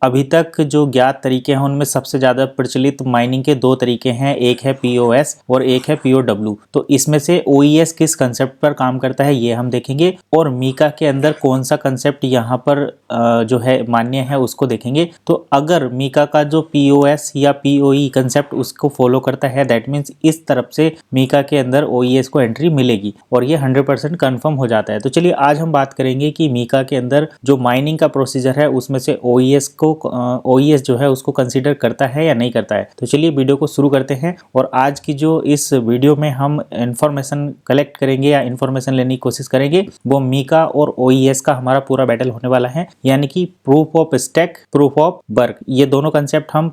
अभी तक जो ज्ञात तरीके हैं उनमें सबसे ज़्यादा प्रचलित माइनिंग के दो तरीके हैं, एक है POS और एक है POW। तो इसमें से OES किस कंसेप्ट पर काम करता है ये हम देखेंगे, और मीका के अंदर कौन सा कंसेप्ट यहाँ पर जो है मान्य है उसको देखेंगे। तो अगर मीका का जो POS या POE कंसेप्ट उसको फॉलो करता है, दैट मीन्स इस तरफ से मीका के अंदर OES को एंट्री मिलेगी और ये 100% कन्फर्म हो जाता है। तो चलिए आज हम बात करेंगे कि मीका के अंदर जो माइनिंग का प्रोसीजर है उसमें से OES जो है उसको कंसीडर करता है या नहीं करता है। तो चलिए वीडियो को शुरू करते हैं, और आज की जो इस वीडियो में हम इंफॉर्मेशन कलेक्ट करेंगे या इंफॉर्मेशन लेने की कोशिश करेंगे वो मीका और OES का हमारा पूरा बैटल होने वाला है, यानी कि proof of stack, proof of work. ये दोनों कंसेप्ट हम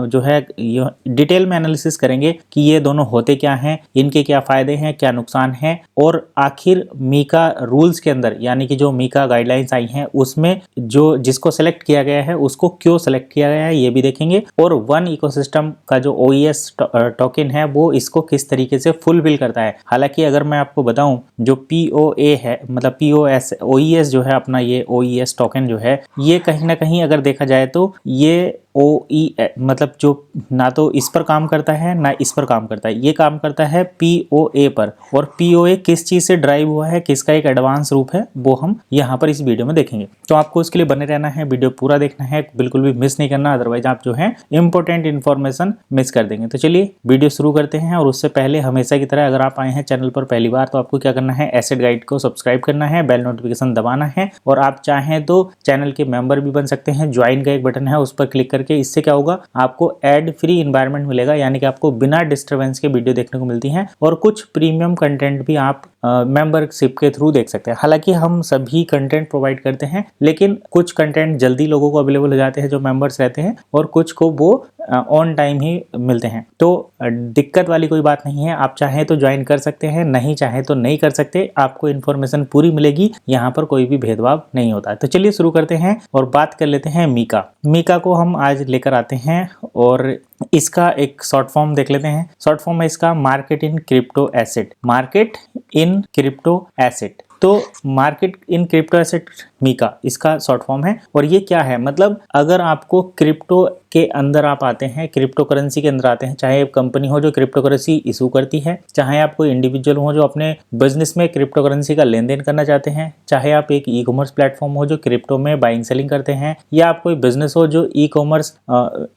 जो है डिटेल में एनालिसिस करेंगे कि ये दोनों होते क्या हैं, इनके क्या फायदे हैं, क्या नुकसान है, और आखिर मीका रूल्स के अंदर यानी कि जो मीका गाइडलाइंस आई हैं उसमें जो जिसको सेलेक्ट किया गया है उसको क्यों सेलेक्ट किया गया है ये भी देखेंगे, और वन इकोसिस्टम का जो OES टोकन है वो इसको किस तरीके से फुलफिल करता है। हालांकि अगर मैं आपको बताऊं जो POA है, मतलब POS OES जो है अपना, ये OES टोकन जो है ये कहीं ना कहीं अगर देखा जाए तो ये मतलब जो ना तो इस पर काम करता है ना इस पर काम करता है, ये काम करता है POA पर। और POA किस चीज से ड्राइव हुआ है, किसका एक एडवांस रूप है, वो हम यहाँ पर इस वीडियो में देखेंगे। तो आपको इसके लिए बने रहना है, वीडियो पूरा देखना है, बिल्कुल भी मिस नहीं करना, अदरवाइज आप जो है इंपॉर्टेंट इन्फॉर्मेशन मिस कर देंगे। तो चलिए वीडियो शुरू करते हैं, और उससे पहले हमेशा की तरह अगर आप आए हैं चैनल पर पहली बार तो आपको क्या करना है, एसेट गाइड को सब्सक्राइब करना है, बेल नोटिफिकेशन दबाना है, और आप चाहें तो चैनल के मेंबर भी बन सकते हैं। ज्वाइन का एक बटन है उस पर क्लिक करके, इससे क्या होगा आपको एड फ्री एनवायरनमेंट मिलेगा, यानी कि आपको बिना डिस्टरबेंस के वीडियो देखने को मिलती हैं, और कुछ प्रीमियम कंटेंट भी आप मेंबरशिप के थ्रू देख सकते हैं। हालांकि हम सभी कंटेंट प्रोवाइड करते हैं, लेकिन कुछ कंटेंट जल्दी लोगों को अवेलेबल हो जाते हैं जो मेंबर्स रहते हैं, और कुछ को वो ऑन टाइम ही मिलते हैं। तो दिक्कत वाली कोई बात नहीं है, आप चाहें तो ज्वाइन कर सकते हैं, नहीं चाहें तो नहीं कर सकते, आपको इन्फॉर्मेशन पूरी मिलेगी, यहाँ पर कोई भी भेदभाव नहीं होता है। तो चलिए शुरू करते हैं और बात कर लेते हैं मीका को हम आज लेकर आते हैं, और इसका एक शॉर्ट फॉर्म देख लेते हैं। शॉर्ट फॉर्म है इसका market in crypto asset, market in crypto asset. तो market in crypto asset MiCA इसका शॉर्ट फॉर्म है। और ये क्या है, मतलब अगर आपको क्रिप्टो के अंदर आप आते हैं, क्रिप्टो करेंसी के अंदर आते हैं, चाहे एक कंपनी हो जो क्रिप्टो करेंसी इशू करती है, चाहे आप कोई इंडिविजुअल हो जो अपने बिजनेस में क्रिप्टो करेंसी का लेन देन करना चाहते हैं, चाहे आप एक ई कॉमर्स प्लेटफॉर्म हो जो क्रिप्टो में बाइंग सेलिंग करते हैं, या आप कोई बिजनेस हो जो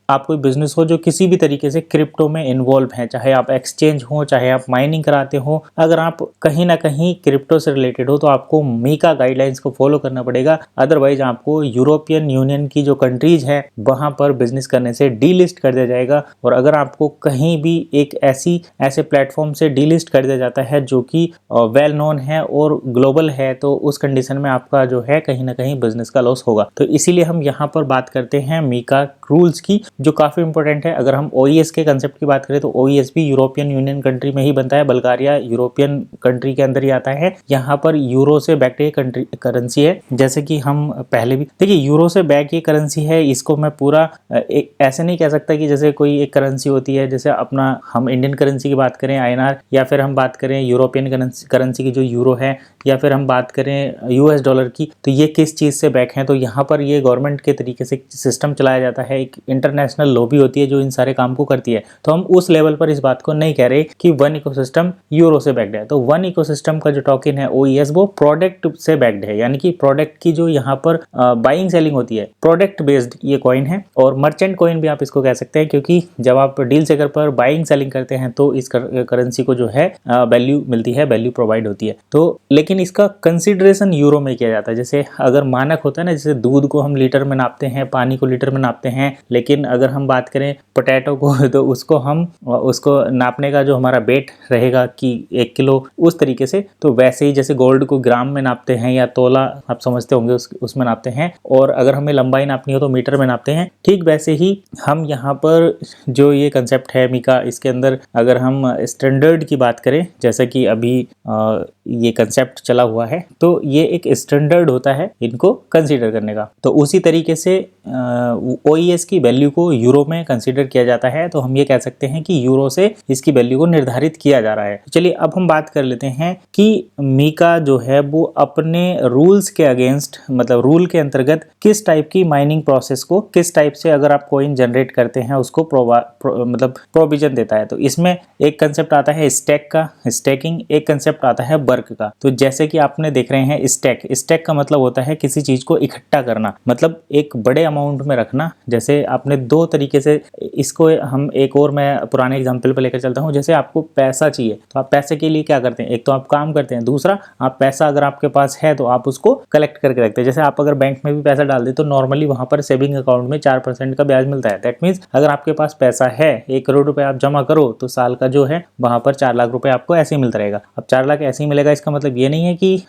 आप कोई बिजनेस हो जो किसी भी तरीके से क्रिप्टो में इन्वॉल्व है, चाहे आप एक्सचेंज हो, चाहे आप माइनिंग कराते हो, अगर आप कहीं ना कहीं क्रिप्टो से रिलेटेड हो तो आपको मीका गाइडलाइंस को फॉलो करना पड़ेगा। अदरवाइज आपको यूरोपियन यूनियन की जो कंट्रीज है वहां पर बिजनेस करने से डीलिस्ट कर दिया जाएगा। और अगर आपको कहीं भी एक ऐसे प्लेटफॉर्म से डीलिस्ट कर दिया जाता है जो कि वेल नोन है और ग्लोबल है, तो उस कंडीशन में आपका जो है कहीं ना कहीं बिजनेस का लॉस होगा। तो इसीलिए हम यहाँ पर बात करते हैं मीका रूल्स की, जो काफी इंपॉर्टेंट है। अगर हम OES के कंसेप्ट की बात करें तो OES भी यूरोपियन यूनियन कंट्री में ही बनता है, बल्गारिया यूरोपियन कंट्री के अंदर ही आता है। यहाँ पर यूरो से बैक ये करेंसी है, जैसे कि हम पहले भी देखिए यूरो से बैक ये करेंसी है। इसको मैं पूरा ऐसे नहीं कह सकता कि जैसे कोई एक करेंसी होती है, जैसे अपना हम इंडियन करेंसी की बात करें INR, या फिर हम बात करें यूरोपियन करेंसी की जो यूरो है, या फिर हम बात करें US डॉलर की, तो ये किस चीज से बैक है। तो यहाँ पर ये गवर्नमेंट के तरीके से सिस्टम चलाया जाता है, एक इंटरनेशनल लॉबी होती है जो इन सारे काम को करती है। तो हम उस लेवल पर इस बात को नहीं कह रहे कि वन इकोसिस्टम यूरो से बैक्ड है। तो वन इकोसिस्टम का जो टोकन है OES वो प्रोडक्ट से बैक्ड है, यानी कि प्रोडक्ट की जो यहाँ पर बाइंग सेलिंग होती है, प्रोडक्ट बेस्ड ये कॉइन है, और मर्चेंट कॉइन भी आप इसको कह सकते हैं, क्योंकि जब आप डील सेकर पर बाइंग सेलिंग करते हैं तो इस करेंसी को जो है वैल्यू मिलती है, वैल्यू प्रोवाइड होती है। तो लेकिन इसका कंसिडरेशन यूरो में किया जाता है। जैसे अगर मानक होता है ना, जैसे दूध को हम लीटर में नापते हैं, पानी को लीटर में नापते हैं, लेकिन अगर हम बात करें पोटैटो को तो उसको नापने का जो हमारा वेट रहेगा कि 1 किलो, उस तरीके से। तो वैसे ही जैसे गोल्ड को ग्राम में नापते हैं या तोला आप समझते होंगे उसमें नापते हैं, और अगर हमें लंबाई नापनी हो तो मीटर में नापते हैं, ठीक वैसे ही हम यहाँ पर जो ये कंसेप्ट है मीका, इसके अंदर अगर हम स्टैंडर्ड की बात करें, जैसे कि अभी ये कंसेप्ट चला हुआ है, तो ये एक स्टैंडर्ड होता है इनको कंसीडर करने का। तो उसी तरीके से OES की वैल्यू को यूरो में कंसीडर किया जाता है, तो हम ये कह सकते हैं कि यूरो से इसकी वैल्यू को निर्धारित किया जा रहा है। चलिए अब हम बात कर लेते हैं कि मीका जो है वो अपने रूल्स के अगेंस्ट, मतलब रूल के अंतर्गत किस टाइप की माइनिंग प्रोसेस को, किस टाइप से अगर आप कॉइन जनरेट करते हैं उसको मतलब प्रोविजन देता है। तो इसमें एक कंसेप्ट आता है स्टैक का, स्टैकिंग, एक कंसेप्ट आता है बर्क का। तो जैसे कि आपने देख रहे हैं स्टैक का मतलब होता है किसी चीज को इकट्ठा करना, मतलब एक बड़े अमाउंट में रखना। जैसे आपने दो तरीके से इसको, हम एक और मैं पुराने एग्जांपल पे लेकर चलता हूँ। जैसे आपको पैसा चाहिए तो आप पैसे के लिए क्या करते हैं, एक तो आप काम करते हैं, दूसरा आप पैसा अगर आपके पास है तो आप उसको कलेक्ट करके रखते हैं। जैसे आप अगर बैंक में भी पैसा डाल दे तो नॉर्मली वहां पर सेविंग अकाउंट में 4% का ब्याज मिलता है। दैट मीन्स अगर आपके पास पैसा है 1 करोड़ रुपए आप जमा करो तो साल का जो है वहां पर 4 लाख रुपए आपको ऐसे ही मिलता रहेगा। अब 4 लाख ऐसे ही मिलेगा, इसका मतलब ये नहीं है कि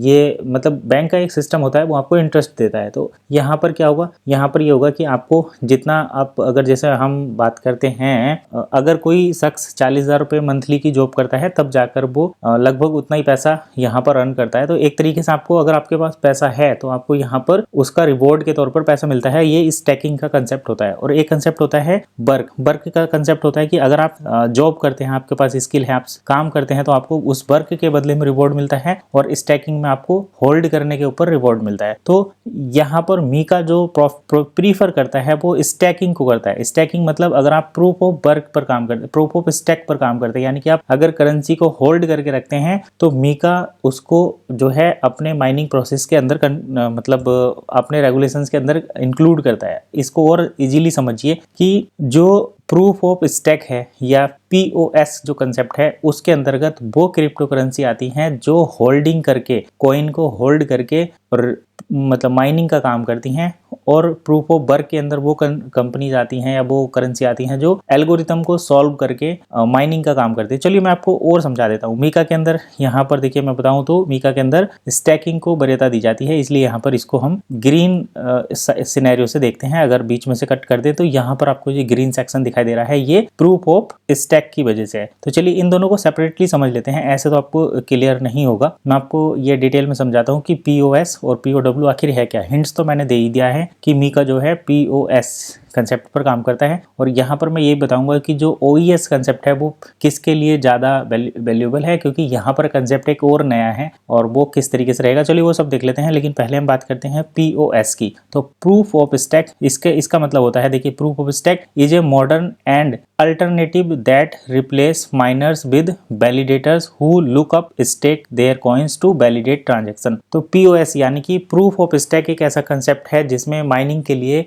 ये मतलब बैंक का एक सिस्टम होता है वो आपको इंटरेस्ट देता है। तो यहाँ पर क्या होगा, यहाँ पर ये होगा कि आपको जितना आप, अगर जैसे हम बात करते हैं, अगर कोई शख्स 40,000 रुपए मंथली की जॉब करता है तब जाकर वो लगभग उतना ही पैसा यहाँ पर अर्न करता है। तो एक तरीके से आपको, अगर आपके पास पैसा है तो आपको यहाँ पर उसका रिवॉर्ड के तौर पर पैसा मिलता है। ये स्टैकिंग का कंसेप्ट होता है। और एक कंसेप्ट होता है बर्क का कंसेप्ट होता है कि अगर आप जॉब करते हैं, आपके पास स्किल है, आप काम करते हैं तो आपको उस वर्क के बदले में रिवॉर्ड मिलता है, और स्टैकिंग में आपको होल्ड करने के ऊपर रिवॉर्ड मिलता है। तो यहाँ पर मीका जो प्रीफर करता है वो स्टैकिंग को करता है। स्टैकिंग मतलब अगर आप प्रूफ ऑफ वर्क पर काम करते हैं, प्रूफ ऑफ स्टैक पर काम करते हैं, यानी कि आप अगर करेंसी को होल्ड करके रखते हैं तो मीका उसको जो है अपने माइनिंग प्रोसेस के अंदर मतलब अपने रेगुलेशंस के अंदर इंक्लूड करता है। इसको और इजीली समझिए कि जो प्रूफ ऑफ स्टैक है या POS जो कंसेप्ट है उसके अंतर्गत वो क्रिप्टो करेंसी आती हैं जो होल्डिंग करके, कॉइन को होल्ड करके और मतलब माइनिंग का काम करती हैं। और प्रूफ ऑफ वर्क के अंदर वो कंपनीज आती हैं या वो करेंसी आती हैं जो एल्गोरिथम को सॉल्व करके माइनिंग का काम करती है। चलिए मैं आपको और समझा देता हूँ। मीका के अंदर यहाँ पर देखिए, मैं बताऊँ तो मीका के अंदर स्टैकिंग को वरीयता दी जाती है, इसलिए यहाँ पर इसको हम ग्रीन सिनेरियो से देखते हैं। अगर बीच में से कट कर दे तो यहाँ पर आपको ये ग्रीन सेक्शन दिखाई दे रहा है, ये प्रूफ ऑफ स्टैक की वजह से है। तो चलिए इन दोनों को सेपरेटली समझ लेते हैं, ऐसे तो आपको क्लियर नहीं होगा। मैं आपको ये डिटेल में समझाता हूँ कि POS और POW आखिर है क्या। हिंट्स तो मैंने दे ही दिया है कि मीका जो है POS कंसेप्ट पर काम करता है। और यहाँ पर मैं ये बताऊंगा कि जो OES कंसेप्ट है वो किसके लिए ज़्यादा वैल्यूएबल है, क्योंकि यहाँ पर कंसेप्ट एक और नया है और वो किस तरीके से रहेगा। चलिए वो सब देख लेते हैं, लेकिन पहले हम बात करते हैं POS की। तो प्रूफ ऑफ स्टैक, इसका मतलब होता है, देखिए, proof of stake is a modern and alternative that replace miners with validators who lock up stake their coins to validate transaction. तो POS यानी कि प्रूफ ऑफ स्टैक एक ऐसा कंसेप्ट है जिसमें माइनिंग के लिए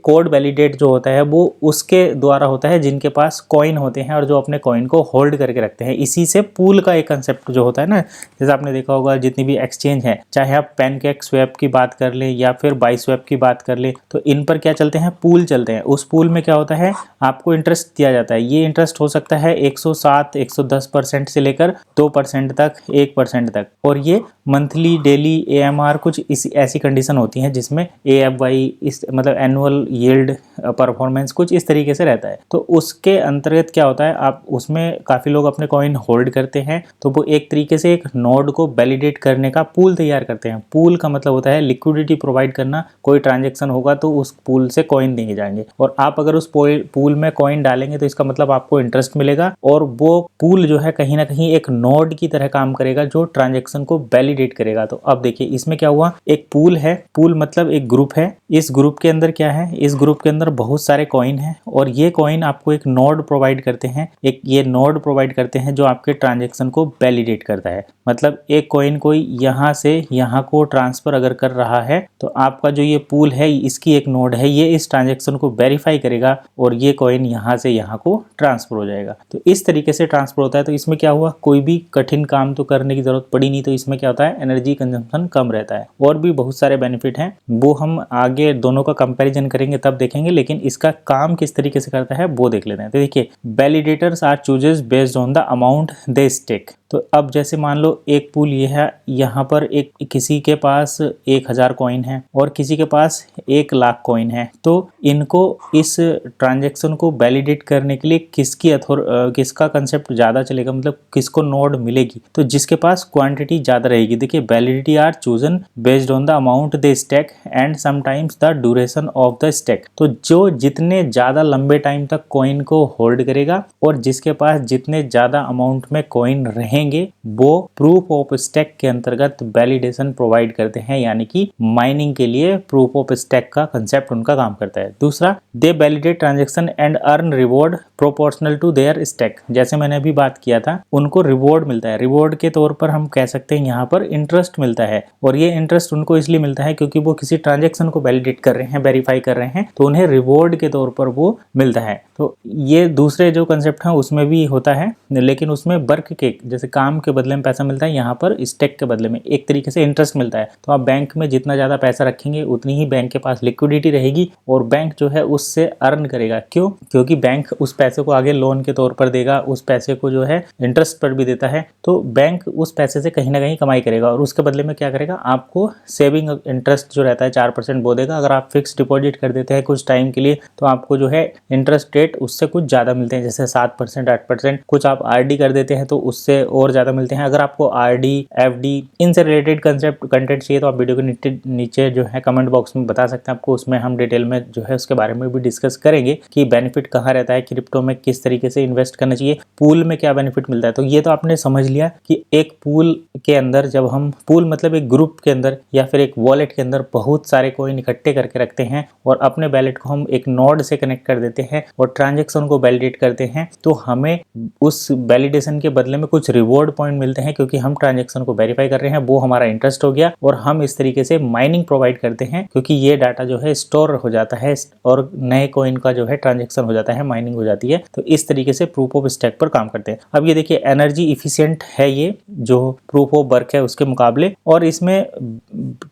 कोड वैलिडेट जो होता है वो उसके द्वारा होता है जिनके पास कॉइन होते हैं और जो अपने कॉइन को होल्ड करके रखते हैं। इसी से पूल का एक कंसेप्ट जो होता है ना, जैसे आपने देखा होगा जितनी भी एक्सचेंज है, चाहे आप पैनकेक स्वैप की बात कर ले या फिर बाइस्वैप की बात कर ले, तो इन पर क्या चलते हैं, पूल चलते हैं। उस पूल में क्या होता है, आपको इंटरेस्ट दिया जाता है। ये इंटरेस्ट हो सकता है 107, 110% से लेकर 2% तक, 1% तक, और ये मंथली, डेली, AMR कुछ ऐसी कंडीशन होती हैं जिसमें AFY मतलब एनुअल यील्ड परफॉर्मेंस कुछ इस तरीके से रहता है। तो उसके अंतर्गत क्या होता है, आप उसमें काफी लोग अपने कॉइन होल्ड करते हैं, तो वो एक तरीके से एक नोड को वैलिडेट करने का पूल तैयार करते हैं। पूल का मतलब होता है लिक्विडिटी प्रोवाइड करना। कोई ट्रांजैक्शन होगा तो उस पूल से कॉइन देंगे जाएंगे, और आप अगर उस पूल में कॉइन डालेंगे तो इसका मतलब आपको इंटरेस्ट मिलेगा, और वो पूल जो है कहीं ना कहीं एक नोड की तरह काम करेगा जो ट्रांजैक्शन को वैलिडेट करेगा। तो अब देखिए इसमें क्या हुआ, एक पूल है, पूल मतलब एक ग्रुप है। इस ग्रुप के अंदर क्या है, इस ग्रुप के अंदर बहुत सारे कॉइन हैं, और ये कॉइन आपको एक नोड प्रोवाइड करते हैं, ये नोड प्रोवाइड करते हैं जो आपके ट्रांजैक्शन को वैलिडेट करता है। मतलब एक कॉइन कोई यहाँ से यहाँ को ट्रांसफर अगर कर रहा है तो आपका जो ये पूल है इसकी एक नोड है, ये इस ट्रांजैक्शन को वेरीफाई करेगा और ये कॉइन यहाँ से यहाँ को ट्रांसफर हो जाएगा। तो इस तरीके से ट्रांसफर होता है। तो इसमें क्या हुआ, कोई भी कठिन काम तो करने की जरूरत पड़ी नहीं, तो इसमें क्या होता है, एनर्जी कंजम्पशन कम रहता है। और भी बहुत सारे बेनिफिट हैं, वो हम आगे दोनों का कंपैरिजन करेंगे तब देखेंगे, लेकिन इसका काम किस तरीके से करता है वो देख लेते हैं। तो देखिए, validators are chooses based on the amount they stake. तो अब जैसे मान लो एक पूल ये है, यहाँ पर एक किसी के पास 1000 कॉइन है और किसी के पास 1 लाख कॉइन है, तो इनको इस ट्रांजैक्शन को वैलिडेट करने के लिए किसका कंसेप्ट ज़्यादा चलेगा, मतलब किसको नोड मिलेगी, तो जिसके पास क्वांटिटी ज़्यादा रहेगी। देखिए validity are chosen based on the amount they stake and sometimes the duration of the stake. तो जो जितने ज़्यादा लंबे टाइम तक कॉइन को होल्ड करेगा और जिसके पास जितने ज़्यादा अमाउंट में कॉइन रहेंगे वो प्रूफ ऑफ स्टैक के अंतर्गत वैलिडेशन प्रोवाइड करते हैं, यानी कि माइनिंग के लिए प्रूफ ऑफ स्टैक का कंसेप्ट उनका काम करता है। दूसरा, they validate transaction and earn reward proportional to their stake. जैसे मैंने अभी बात किया था, उनको रिवॉर्ड मिलता है। रिवॉर्ड के तौर पर हम कह सकते हैं यहाँ पर इंटरेस्ट मिलता है, और ये इंटरेस्ट उनको इसलिए मिलता है क्योंकि वो किसी ट्रांजैक्शन को वैलिडेट कर रहे हैं, वेरीफाई कर रहे हैं, तो उन्हें रिवॉर्ड के तौर पर वो मिलता है। तो ये दूसरे जो कंसेप्ट है उसमें भी होता है, लेकिन उसमें वर्क के जैसे काम के बदले में पैसा मिलता है, यहाँ पर स्टैक के बदले में एक तरीके से इंटरेस्ट मिलता है। तो आप बैंक में जितना ज़्यादा पैसा रखेंगे उतनी ही बैंक के पास लिक्विडिटी रहेगी और बैंक जो है उससे अर्न करेगा। क्यों? क्योंकि बैंक उस पैसे को आगे लोन के तौर पर देगा, उस पैसे को जो है इंटरेस्ट पर भी देता है, तो बैंक उस पैसे से कहीं ना कहीं कमाई करेगा और उसके बदले में क्या करेगा, आपको सेविंग इंटरेस्ट जो रहता है 4% वो देगा। अगर आप फिक्स डिपॉजिट कर देते हैं कुछ टाइम के लिए तो आपको जो है इंटरेस्ट रेट उससे कुछ ज़्यादा मिलते हैं, जैसे 7%, 8%। कुछ आप आरडी कर देते हैं तो उससे और ज़्यादा मिलते हैं। अगर आपको आरडी, एफडी इनसे रिलेटेड कंटेंट चाहिए तो आप वीडियो के नीचे जो है कमेंट बॉक्स में बता सकते हैं आपको, उसमें हम डिटेल में जो है उसके बारे में भी डिस्कस करेंगे कि बेनिफिट कहाँ रहता है, क्रिप्टो में किस तरीके से इन्वेस्ट करना चाहिए, पूल में क्या बेनिफिट मिलता है। तो ये तो आपने समझ लिया कि एक पूल के अंदर जब हम पूल मतलब एक ग्रुप के अंदर या फिर एक वॉलेट के अंदर बहुत सारे कॉइन इकट्ठे करके रखते हैं और अपने वैलेट को हम एक नोड से कनेक्ट कर देते हैं और ट्रांजैक्शन को वैलिडेट करते हैं, तो हमें उस वैलिडेशन के बदले में कुछ रिवॉर्ड पॉइंट मिलते हैं क्योंकि हम ट्रांजैक्शन को वेरीफाई कर रहे हैं, वो हमारा इंटरेस्ट हो गया। और हम इस तरीके से माइनिंग प्रोवाइड करते हैं क्योंकि ये डाटा जो है स्टोर हो जाता है और नए कॉइन का जो है ट्रांजैक्शन हो जाता है, माइनिंग हो जाती है। तो इस तरीके से प्रूफ ऑफ स्टैक पर काम करते हैं। अब ये देखिए एनर्जी इफिशिएंट है ये जो प्रूफ ऑफ वर्क है उसके मुकाबले, और इसमें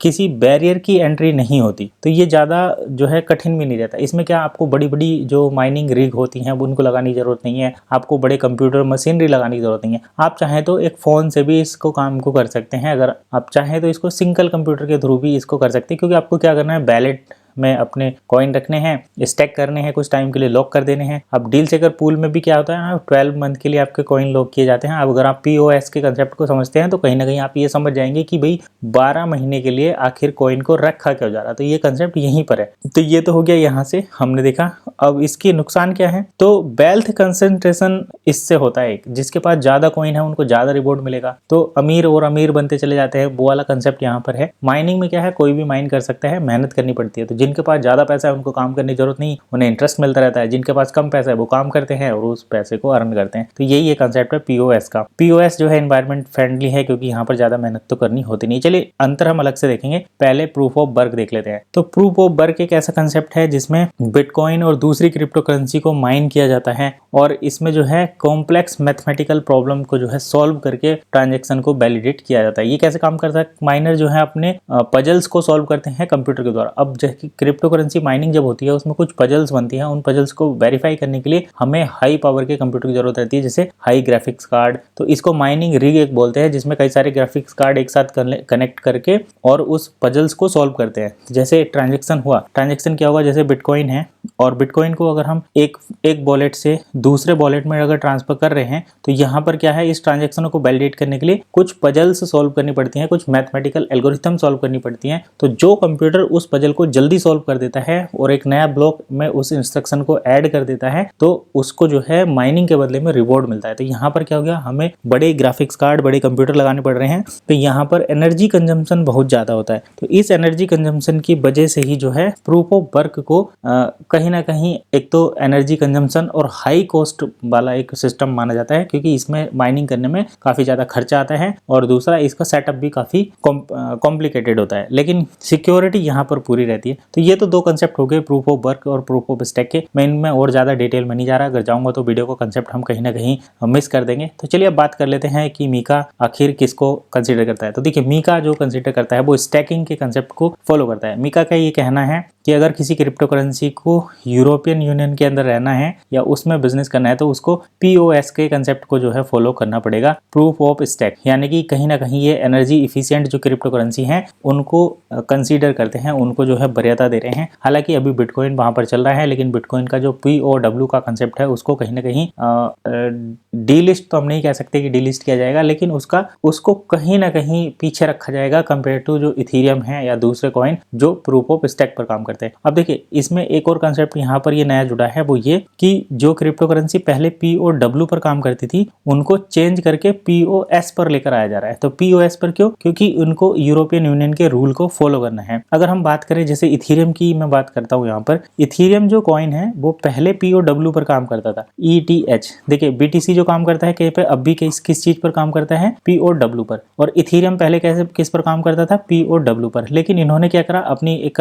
किसी बैरियर की एंट्री नहीं होती, तो ये ज़्यादा जो है कठिन भी नहीं रहता। इसमें क्या आपको बड़ी बड़ी जो माइनिंग रिग होती हैं उनको लगाने की जरूरत नहीं है, आपको बड़े कंप्यूटर मशीनरी लगाने की जरूरत नहीं है। आप चाहें तो एक फ़ोन से भी इसको काम को कर सकते हैं, अगर आप चाहें तो इसको सिंगल कंप्यूटर के थ्रू भी इसको कर सकते हैं, क्योंकि आपको क्या करना है, बैलेट में अपने कॉइन रखने हैं, स्टैक करने हैं, कुछ टाइम के लिए लॉक कर देने हैं। अब डील चेकर पूल में भी क्या होता है, 12 मंथ के लिए आपके कॉइन लॉक किए जाते हैं। अब अगर आप पीओएस के कंसेप्ट को समझते हैं तो कहीं ना कहीं आप ये समझ जाएंगे कि भाई 12 महीने के लिए आखिर कॉइन को रखा क्यों जा रहा है। तो ये कंसेप्ट यहीं पर है। तो ये तो हो गया, यहाँ से हमने देखा। अब इसके नुकसान क्या है, तो वेल्थ कंसेंट्रेशन इससे होता है। जिसके पास ज्यादा कॉइन है उनको ज्यादा रिवॉर्ड मिलेगा, तो अमीर और अमीर बनते चले जाते हैं, वो वाला कंसेप्ट यहाँ पर है। माइनिंग में क्या है, कोई भी माइन कर सकता है, मेहनत करनी पड़ती है। तो जिनके पास ज्यादा पैसा है उनको काम करने की जरूरत नहीं, उन्हें इंटरेस्ट मिलता रहता है। जिनके पास कम पैसा है वो काम करते हैं और उस पैसे को अर्न करते हैं। तो यही ये कंसेप्ट है पीओएस का। पीओएस जो है एनवायरमेंट फ्रेंडली है क्योंकि यहाँ पर ज्यादा मेहनत तो करनी होती नहीं। चलिए अंतर हम अलग से देखेंगे, पहले प्रूफ ऑफ वर्क देख लेते हैं। तो प्रूफ ऑफ वर्क एक ऐसा कंसेप्ट है जिसमें बिटकॉइन और दूसरी क्रिप्टो करेंसी को माइन किया जाता है और इसमें जो है कॉम्प्लेक्स मैथमेटिकल प्रॉब्लम को जो है सॉल्व करके ट्रांजेक्शन को वैलिडेट किया जाता है। ये कैसे काम करता है, माइनर जो है अपने पजल्स को सॉल्व करते हैं कंप्यूटर के द्वारा। अब जैसे क्रिप्टो करेंसी माइनिंग जब होती है उसमें कुछ पजल्स बनती हैं, उन पजल्स को वेरीफाई करने के लिए हमें हाई पावर के कंप्यूटर की जरूरत रहती है, जैसे हाई ग्राफिक्स कार्ड। तो इसको माइनिंग रिग एक बोलते हैं, जिसमें कई सारे ग्राफिक्स कार्ड एक साथ कनेक्ट करके और उस पजल्स को सॉल्व करते हैं। जैसे ट्रांजेक्शन हुआ, ट्रांजेक्शन क्या होगा, जैसे बिटकॉइन है और बिटकॉइन को अगर हम एक वॉलेट से दूसरे वॉलेट में अगर ट्रांसफर कर रहे हैं तो यहाँ पर क्या है, इस ट्रांजेक्शन को वैलिडेट करने के लिए कुछ पजल्स सॉल्व करनी पड़ती हैं, कुछ मैथमेटिकल एल्गोरिथम सॉल्व करनी पड़ती हैं। तो जो कंप्यूटर उस पजल को जल्दी सॉल्व कर देता है और एक नया ब्लॉक में उस इंस्ट्रक्शन को ऐड कर देता है तो उसको जो है माइनिंग के बदले में रिवॉर्ड मिलता है। तो यहाँ पर क्या हो गया, हमें बड़े ग्राफिक्स कार्ड, बड़े कंप्यूटर लगाने पड़ रहे हैं, तो यहाँ पर एनर्जी कंजम्पशन बहुत ज्यादा होता है। तो इस एनर्जी कंजम्पशन की वजह से ही जो है प्रूफ ऑफ वर्क को कहीं ना कहीं एक तो एनर्जी कंजम्पशन और हाई कॉस्ट वाला एक सिस्टम माना जाता है, क्योंकि इसमें माइनिंग करने में काफी ज्यादा खर्चा आता है और दूसरा इसका सेटअप भी काफी कॉम्प्लिकेटेड होता है, लेकिन सिक्योरिटी यहाँ पर पूरी रहती है। तो ये तो दो कंसेप्ट हो गए, प्रूफ ऑफ वर्क और प्रूफ ऑफ स्टैक के। मैं इनमें और ज़्यादा डिटेल में नहीं जा रहा, अगर जाऊँगा तो वीडियो को कंसेप्ट हम कहीं ना कहीं मिस कर देंगे। तो चलिए अब बात कर लेते हैं कि मीका आखिर किसको कंसिडर करता है। तो देखिए, मीका जो कंसिडर करता है वो स्टैकिंग के कंसेप्ट को फॉलो करता है। मीका का ये कहना है कि अगर किसी क्रिप्टो करेंसी को यूरोपियन यूनियन के अंदर रहना है या उसमें बिजनेस करना है तो उसको पीओएस के कंसेप्ट को जो है फॉलो करना पड़ेगा, प्रूफ ऑफ स्टैक। यानी कि कहीं ना कहीं ये एनर्जी इफिशिएंट जो क्रिप्टो करेंसी हैं उनको कंसीडर करते हैं, उनको जो है वरीयता दे रहे हैं। हालांकि अभी बिटकॉइन वहां पर चल रहा है, लेकिन बिटकॉइन का जो POW का कंसेप्ट है उसको कहीं ना कहीं डीलिस्ट तो हम नहीं कह सकते कि डीलिस्ट किया जाएगा, लेकिन उसको कहीं ना कहीं पीछे रखा जाएगा कंपेयर टू जो इथेरियम है या दूसरे कॉइन जो प्रूफ ऑफ स्टैक पर काम करते हैं। अब देखिए, इसमें एक और कंसेप्ट यहाँ पर ये नया जुड़ा है, वो ये कि जो क्रिप्टो करेंसी पहले POW पर काम करती थी उनको चेंज करके POS पर लेकर आया जा रहा है। तो POS पर क्यों? क्योंकि उनको यूरोपियन यूनियन के रूल को फॉलो करना है। अगर हम बात करें जैसे इथेरियम की, मैं बात करता हूँ यहाँ पर, इथेरियम जो कॉइन है वो पहले POW पर काम करता था, ETH। देखिए, BTC जो काम करता है कहीं पे, अब भी किस चीज पर काम करता है? POW पर। और इथेरियम पहले कैसे किस पर काम करता था? POW पर। लेकिन इन्होंने क्या करा, अपनी एक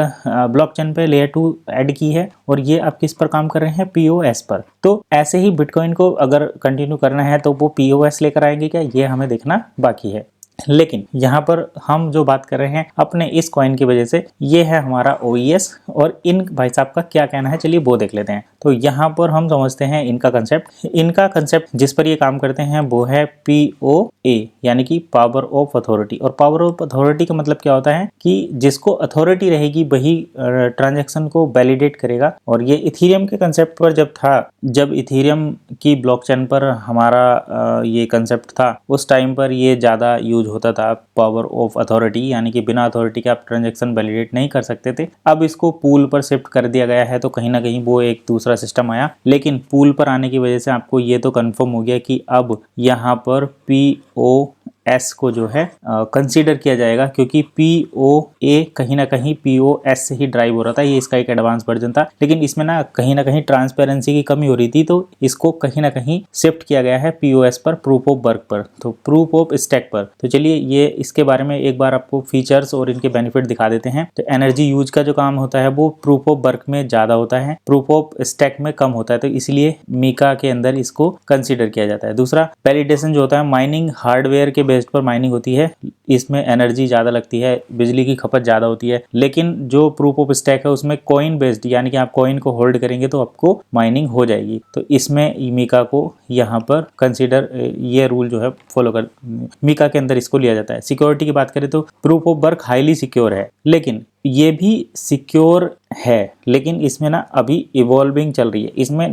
ब्लॉकचेन पे लेयर 2 ऐड की है और ये अब किस पर काम कर रहे हैं? POS पर। तो ऐसे ही बिटकॉइन को अगर कंटिन्यू करना है तो वो POS लेकर आएंगे क्या, ये हमें देखना बाकी है। लेकिन यहाँ पर हम जो बात कर रहे हैं अपने इस कॉइन की वजह से, ये है हमारा OES। और इन भाई साहब का क्या कहना है, चलिए वो देख लेते हैं। तो यहाँ पर हम समझते हैं इनका कंसेप्ट जिस पर ये काम करते हैं वो है POA, यानी कि पावर ऑफ अथॉरिटी। और पावर ऑफ अथॉरिटी का मतलब क्या होता है कि जिसको अथॉरिटी रहेगी वही ट्रांजेक्शन को वैलिडेट करेगा। और ये इथेरियम के कंसेप्ट पर जब इथेरियम की ब्लॉकचेन पर हमारा ये कंसेप्ट था, उस टाइम पर ये ज़्यादा यूज होता था पावर ऑफ अथॉरिटी, यानी कि बिना अथॉरिटी के आप ट्रांजैक्शन वैलिडेट नहीं कर सकते थे। अब इसको पूल पर शिफ्ट कर दिया गया है, तो कहीं ना कहीं वो एक दूसरा सिस्टम आया। लेकिन पूल पर आने की वजह से आपको ये तो कंफर्म हो गया कि अब यहाँ पर POS को जो है कंसीडर किया जाएगा, क्योंकि POA कहीं ना कहीं POS से ही ड्राइव हो रहा था। ये इसका एक एडवांस वर्जन था, लेकिन इसमें ना कहीं ट्रांसपेरेंसी की कमी हो रही थी, तो इसको कहीं ना कहीं शिफ्ट किया गया है POS पर, प्रूफ ऑफ वर्क पर, तो प्रूफ ऑफ स्टैक पर। तो चलिए ये इसके बारे में एक बार आपको फीचर्स और इनके बेनिफिट दिखा देते हैं। तो एनर्जी यूज का जो काम होता है वो प्रूफ ऑफ वर्क में ज्यादा होता है, प्रूफ ऑफ स्टैक में कम होता है, तो इसलिए मीका के अंदर इसको कंसीडर किया जाता है। दूसरा, वैलिडेशन जो होता है, माइनिंग हार्डवेयर के बेस पर माइनिंग होती है, इसमें एनर्जी ज्यादा लगती है, बिजली की खपत ज्यादा होती है। लेकिन जो प्रूफ ऑफ स्टैक है उसमें कॉइन बेस्ड, यानी कि आप कॉइन को होल्ड करेंगे तो आपको माइनिंग हो जाएगी। तो इसमें मीका को यहाँ पर कंसीडर, ये रूल जो है फॉलो कर मीका के अंदर इसको लिया जाता है। सिक्योरिटी की बात करें तो proof of work highly secure है, लेकिन ये भी सिक्योर है, लेकिन इसमें ना अभी इवॉल्विंग चल रही है, इसमें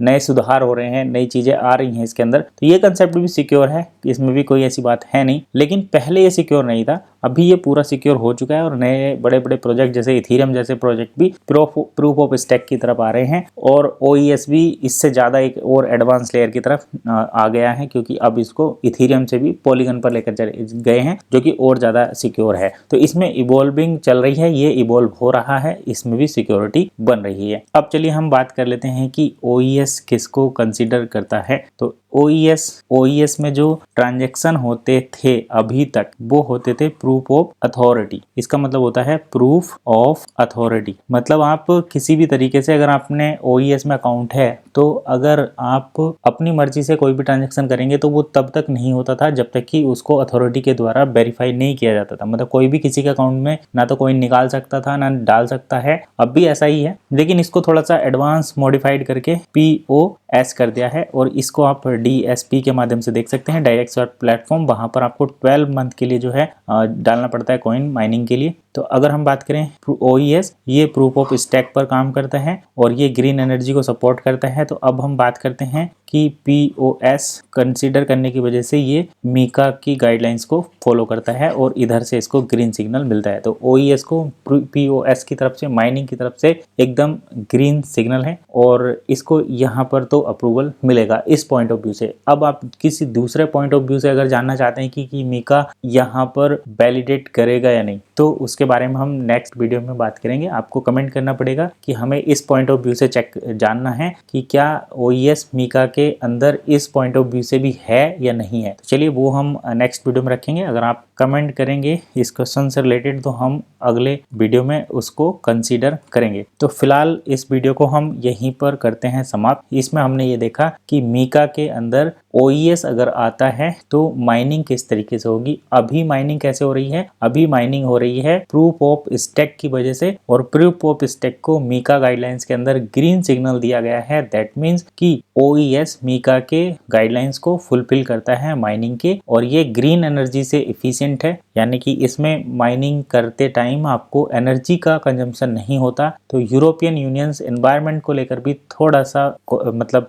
नए सुधार हो रहे हैं, नई चीजें आ रही हैं इसके अंदर। तो ये कंसेप्ट भी सिक्योर है, इसमें भी कोई ऐसी बात है नहीं, लेकिन पहले ये सिक्योर नहीं था, अभी ये पूरा सिक्योर हो चुका है। और नए बड़े बड़े प्रोजेक्ट जैसे इथेरियम जैसे प्रोजेक्ट भी प्रूफ ऑफ स्टैक की तरफ आ रहे हैं, और OES भी इससे ज्यादा एक और एडवांस लेयर की तरफ आ गया है, क्योंकि अब इसको इथेरियम से भी पॉलीगन पर लेकर चले गए हैं, जो कि और ज्यादा सिक्योर है। तो इसमें इवॉल्विंग चल रही है, ये इवॉल्व हो रहा है, इसमें भी सिक्योरिटी बन रही है। अब चलिए हम बात कर लेते हैं कि OES किसको कंसीडर करता है। तो OES में जो ट्रांजैक्शन होते थे अभी तक, वो होते थे प्रूफ ऑफ अथॉरिटी। इसका मतलब होता है प्रूफ ऑफ अथॉरिटी, मतलब आप किसी भी तरीके से, अगर आपने OES में अकाउंट है, तो अगर आप अपनी मर्जी से कोई भी ट्रांजैक्शन करेंगे तो वो तब तक नहीं होता था जब तक कि उसको अथॉरिटी के द्वारा वेरीफाई नहीं किया जाता था। मतलब कोई भी किसी के अकाउंट में ना तो कोई निकाल सकता था ना डाल सकता है, अब भी ऐसा ही है, लेकिन इसको थोड़ा सा एडवांस मॉडिफाइड करके POS कर दिया है। और इसको आप DSP के माध्यम से देख सकते हैं, डायरेक्ट स्वैप प्लेटफॉर्म। वहां पर आपको 12 मंथ के लिए जो है डालना पड़ता है कॉइन माइनिंग के लिए। तो अगर हम बात करें OES, ये प्रूफ ऑफ स्टैक पर काम करता है और ये ग्रीन एनर्जी को सपोर्ट करता है। तो अब हम बात करते हैं कि POS कंसीडर करने की वजह से ये मीका की गाइडलाइंस को फॉलो करता है और इधर से इसको ग्रीन सिग्नल मिलता है। तो OES को POS की तरफ से, माइनिंग की तरफ से एकदम ग्रीन सिग्नल है, और इसको यहाँ पर तो अप्रूवल मिलेगा इस पॉइंट ऑफ व्यू से। अब आप किसी दूसरे पॉइंट ऑफ व्यू से अगर जानना चाहते हैं कि मीका यहाँ पर वैलिडेट करेगा या नहीं, तो उसके उसके बारे में हम नेक्स्ट वीडियो में बात करेंगे। आपको कमेंट करना पड़ेगा कि हमें इस पॉइंट ऑफ व्यू से चेक जानना है कि क्या OES मीका के अंदर इस पॉइंट ऑफ व्यू से भी है या नहीं है। तो चलिए वो हम नेक्स्ट वीडियो में रखेंगे। अगर आप कमेंट करेंगे इस क्वेश्चन से रिलेटेड तो हम अगले वीडियो में उसको कंसीडर करेंगे। तो फिलहाल इस वीडियो को हम यहीं पर करते हैं समाप्त। इसमें हमने ये देखा कि मीका के अंदर OES अगर आता है तो माइनिंग किस तरीके से होगी। अभी माइनिंग कैसे हो रही है, अभी माइनिंग हो रही है प्रूफ ऑफ स्टेक की वजह से, और प्रूफ ऑफ स्टेक को मीका गाइडलाइंस के अंदर ग्रीन सिग्नल दिया गया है। दैट मीन्स कि OES मीका के गाइडलाइंस को फुलफिल करता है माइनिंग के, और ये ग्रीन एनर्जी से इफिशिएंट है, यानी कि इसमें माइनिंग करते टाइम आपको एनर्जी का कंजम्पशन नहीं होता। तो यूरोपियन यूनियन एनवायरनमेंट को लेकर भी थोड़ा सा मतलब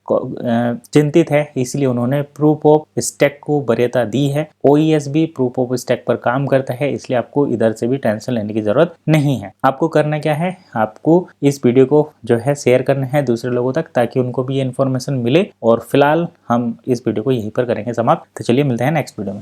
चिंतित है, इसलिए उन्होंने प्रूफ ऑफ स्टेक को वरीयता दी है। OES भी प्रूफ ऑफ स्टेक पर काम करता है, इसलिए आपको इधर से भी टेंशन लेने की जरूरत नहीं है। आपको करना क्या है, आपको इस वीडियो को जो है शेयर करना है दूसरे लोगों तक, ताकि उनको भी ये इन्फॉर्मेशन मिले। और फिलहाल हम इस वीडियो को यहीं पर करेंगे समाप्त। तो चलिए मिलते हैं नेक्स्ट वीडियो में।